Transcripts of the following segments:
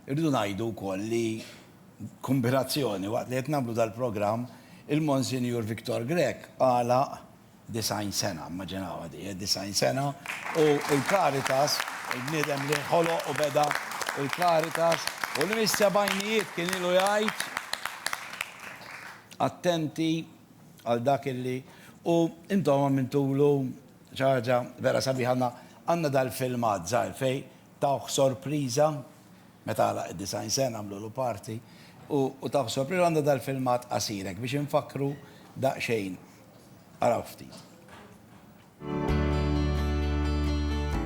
irridu ngħidu wkoll li kombinazzjoni waqt li qed nagħmlu dal-programm il-Monsignor Viktor Grek għala 90 sena, immaġinaw għadi, 90 sena, u il-Caritas, il-bniedem li ħoloq u beda il-Caritas, u l-mis-sebajnijiet kien ilu jgħid attenti għal dak illi, u intom għamintulu ċaġa vera sabiħanna għanna dal-filmat zaħir fej tawħ sorpriza, meta għala 90 sena għamlu l parti, u tawħ sorpriza għanna dal-filmat qasirek biex infakru daqxejn. Araw ftit.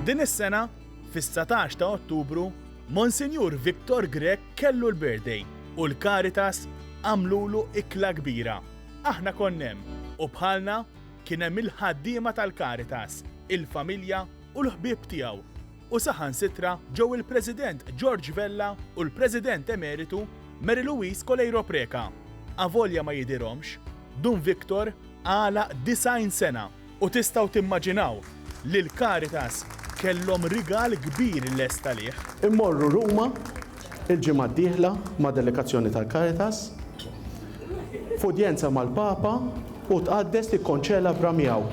Din is-sena, fis-19 ta' Ottubru, Monsignor Viktor Grek kellu l-birthday u l-Caritas għamlulu ikla kbira. Aħna konnem u bħalna kien hemm il-ħaddiema tal-Caritas, il-familja u l-ħbieb tiegħu. U saħansitra ġew il-President George Vella u l-President Emeritu Mary Louise Colejro Preka. Avolja ma jidirhomx, Dun Viktor għala 90 sena u tistaw timmaġinaw li l-Caritas kellhom rigal kbir lest għalih. Immorru Ruma il-ġimgħa d-dieħla ma' delegazzjoni tal-Caritas f'udjenza mal-Papa u tqaddes tikkonċelebra miegħu.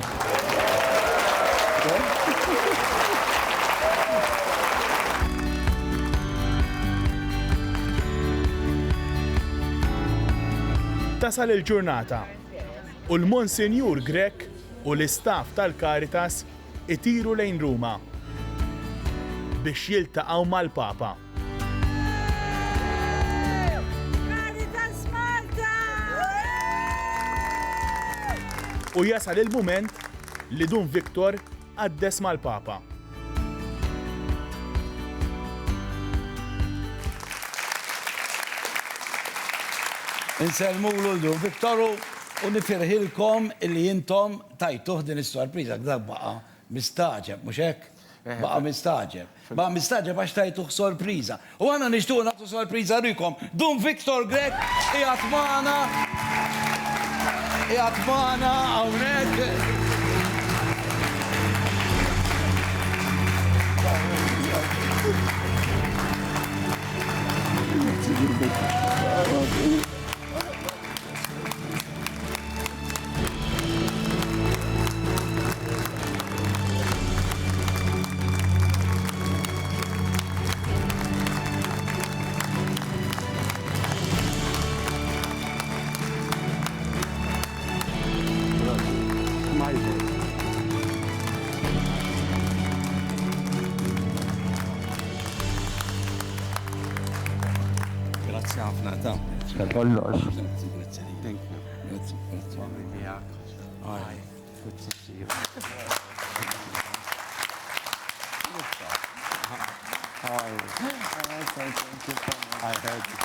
Tasal il-ġurnata u l-Monsignor Grek u l-istaff tal-Caritas itiru lejn Ruma biex jiltaqgħu mal-Papa. Caritas Malta! U jasal il-mument li Dun Viktor għaddes mal-Papa. Inselmulu l-Dun Viktoru u nifirħilkom illi jintom tajtuħ din is-sorpriża, dak baqa mistaġeb, mhux hekk? Baqa mistaġeb. Baqa mistaġeb għax tajtuħ sorpriża. U għana nixtuq nagħtu sorpriża rikom. Dun Viktor Grek qiegħed magħna hawnhekk. Grazie ħafna ta' kollox. Thank you. Grazie. Good to see you. Hi. Thank you so much. I heard you.